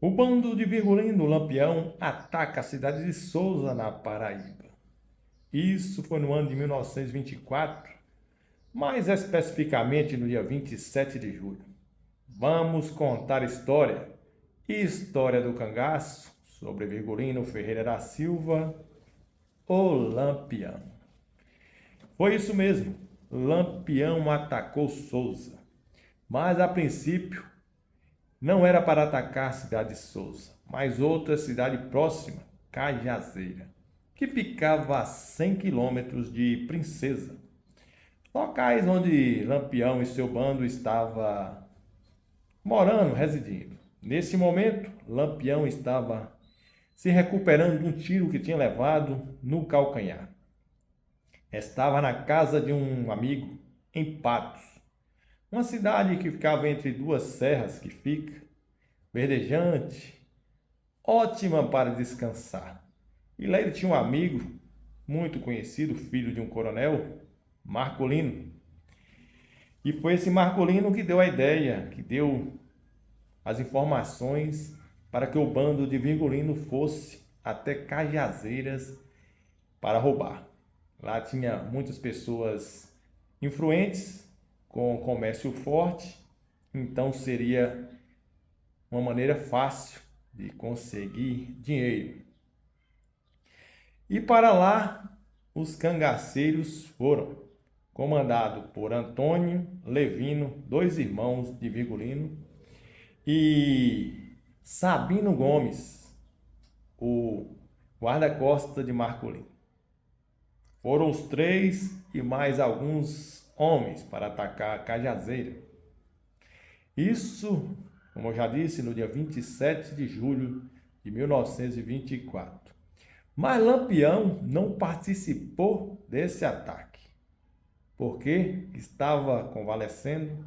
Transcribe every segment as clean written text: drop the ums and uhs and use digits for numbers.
O bando de Virgulino Lampião ataca a cidade de Souza, na Paraíba. Isso foi no ano de 1924, mais especificamente no dia 27 de julho. Vamos contar história do cangaço, sobre Virgulino Ferreira da Silva, o Lampião. Foi isso mesmo, Lampião atacou Souza, mas a princípio não era para atacar a cidade de Souza, mas outra cidade próxima, Cajazeira, que ficava a 100 quilômetros de Princesa, locais onde Lampião e seu bando estavam morando, residindo. Nesse momento, Lampião estava se recuperando de um tiro que tinha levado no calcanhar. Estava na casa de um amigo, em Patos, uma cidade que ficava entre duas serras que fica verdejante, ótima para descansar. E lá ele tinha um amigo muito conhecido, filho de um coronel, Marcolino. E foi esse Marcolino que deu a ideia, que deu as informações para que o bando de Virgulino fosse até Cajazeiras para roubar. Lá tinha muitas pessoas influentes, com comércio forte, então seria uma maneira fácil de conseguir dinheiro. E para lá os cangaceiros foram, comandado por Antônio, Levino, dois irmãos de Virgulino, e Sabino Gomes, o guarda-costa de Marcolino. Foram os três e mais alguns homens para atacar a Cajazeira. Isso, como eu já disse, no dia 27 de julho de 1924. Mas Lampião não participou desse ataque, porque estava convalescendo,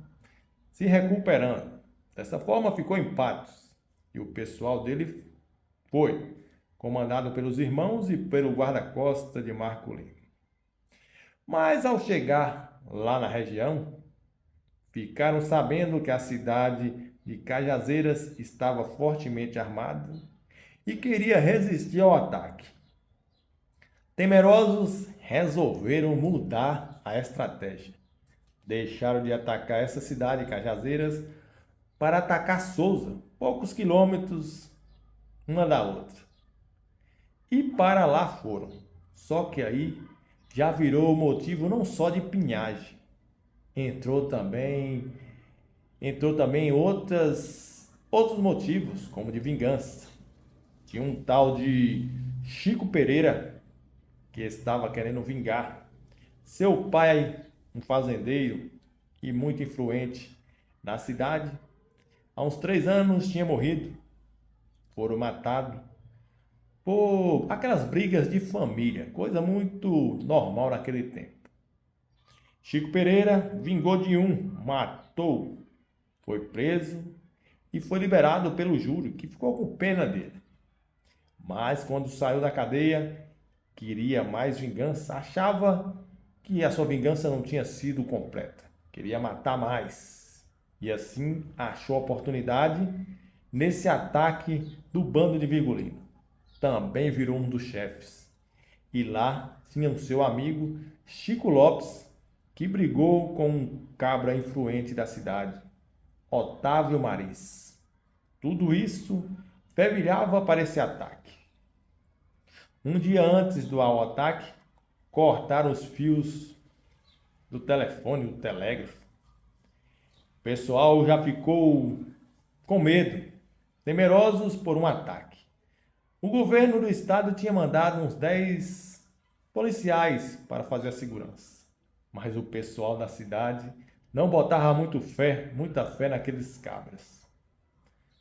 se recuperando. Dessa forma ficou em Patos, e o pessoal dele foi, comandado pelos irmãos e pelo guarda-costa de Marcolino. Mas ao chegar lá na região, ficaram sabendo que a cidade de Cajazeiras estava fortemente armada e queria resistir ao ataque. Temerosos, resolveram mudar a estratégia. Deixaram de atacar essa cidade, Cajazeiras, para atacar Souza, poucos quilômetros uma da outra. E para lá foram. Só que aí já virou motivo não só de pinhagem, entrou também outros motivos, como de vingança. Tinha um tal de Chico Pereira que estava querendo vingar seu pai, um fazendeiro e muito influente na cidade. Há uns 3 anos tinha morrido, foram matados por aquelas brigas de família, coisa muito normal naquele tempo. Chico Pereira vingou de um, matou, foi preso e foi liberado pelo júri, que ficou com pena dele. Mas quando saiu da cadeia, queria mais vingança, achava que a sua vingança não tinha sido completa, queria matar mais. E assim achou a oportunidade nesse ataque do bando de Virgulino. Também virou um dos chefes. E lá tinha o seu amigo Chico Lopes, que brigou com um cabra influente da cidade, Otávio Maris. Tudo isso fervilhava para esse ataque. Um dia antes do ataque, cortaram os fios do telefone, do telégrafo. O pessoal já ficou com medo, temerosos por um ataque. O governo do estado tinha mandado uns 10 policiais para fazer a segurança. Mas o pessoal da cidade não botava muita fé naqueles cabras.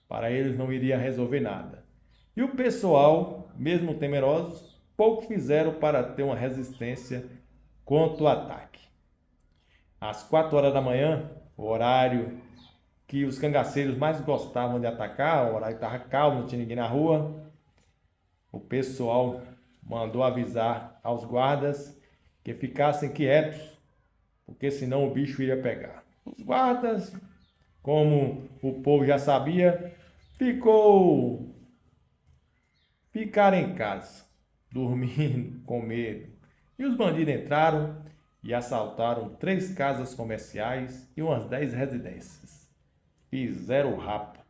Para eles não iria resolver nada. E o pessoal, mesmo temerosos, pouco fizeram para ter uma resistência contra o ataque. Às 4 horas da manhã, o horário que os cangaceiros mais gostavam de atacar, o horário estava calmo, não tinha ninguém na rua, o pessoal mandou avisar aos guardas que ficassem quietos, porque senão o bicho iria pegar. Os guardas, como o povo já sabia, ficaram em casa, dormindo com medo. E os bandidos entraram e assaltaram 3 casas comerciais e umas 10 residências. Fizeram o rapa.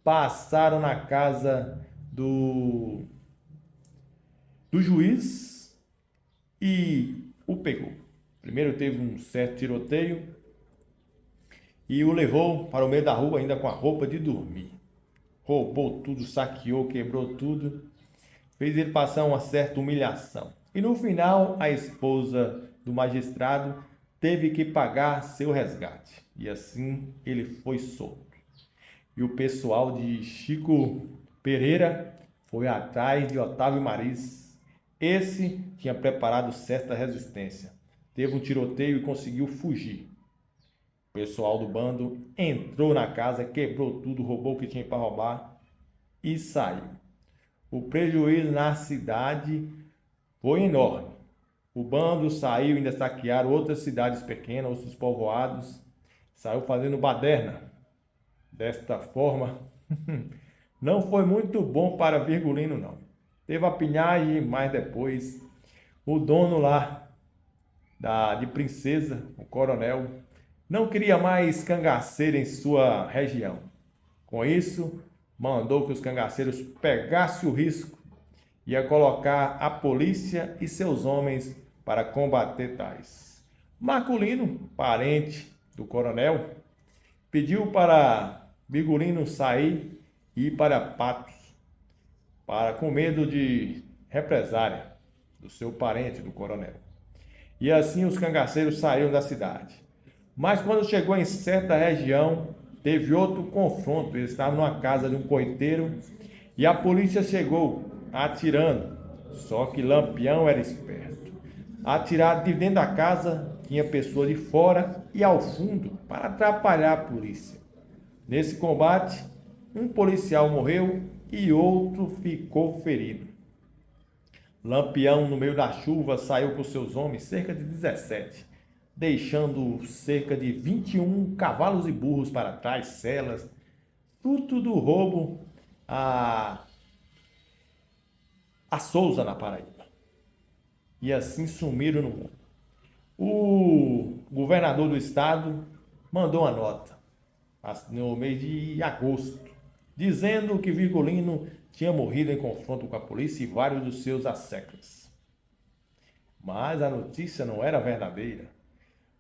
Passaram na casa do juiz e o pegou. Primeiro teve um certo tiroteio e o levou para o meio da rua ainda com a roupa de dormir. Roubou tudo, saqueou, quebrou tudo, fez ele passar uma certa humilhação. E no final, a esposa do magistrado teve que pagar seu resgate. E assim ele foi solto. E o pessoal de Chico Pereira foi atrás de Otávio Mariz. Esse tinha preparado certa resistência. Teve um tiroteio e conseguiu fugir. O pessoal do bando entrou na casa, quebrou tudo, roubou o que tinha para roubar e saiu. O prejuízo na cidade foi enorme. O bando saiu, ainda saquearam outras cidades pequenas, outros povoados, saiu fazendo baderna. Desta forma, não foi muito bom para Virgulino, não. Teve a pinhagem, mas depois o dono lá de Princesa, o coronel, não queria mais cangaceiro em sua região. Com isso, mandou que os cangaceiros pegassem o risco e ia colocar a polícia e seus homens para combater tais. Marculino, parente do coronel, pediu para Virgulino sair e ir para Patos, com medo de represária do seu parente, do coronel. E assim os cangaceiros saíram da cidade. Mas quando chegou em certa região, teve outro confronto. Eles estavam numa casa de um coiteiro e a polícia chegou atirando. Só que Lampião era esperto. Atirado de dentro da casa, tinha pessoa de fora e ao fundo para atrapalhar a polícia. Nesse combate, um policial morreu e outro ficou ferido. Lampião, no meio da chuva, saiu com seus homens, cerca de 17, deixando cerca de 21 cavalos e burros para trás, celas, fruto do roubo a Souza, na Paraíba. E assim sumiram no mundo. O governador do estado mandou uma nota no mês de agosto, dizendo que Virgulino tinha morrido em confronto com a polícia e vários dos seus asseclas. Mas a notícia não era verdadeira.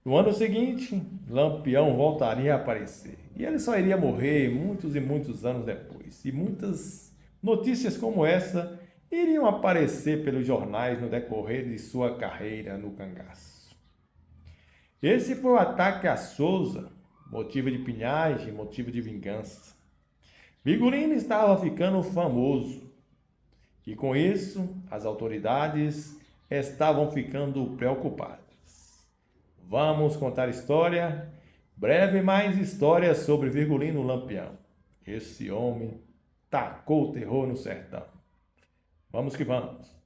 No ano seguinte, Lampião voltaria a aparecer. E ele só iria morrer muitos e muitos anos depois. E muitas notícias como essa iriam aparecer pelos jornais no decorrer de sua carreira no cangaço. Esse foi o ataque a Souza, motivo de pinhagem, motivo de vingança. Virgulino estava ficando famoso e com isso as autoridades estavam ficando preocupadas. Vamos contar história, breve mais histórias sobre Virgulino Lampião. Esse homem tacou o terror no sertão. Vamos que vamos.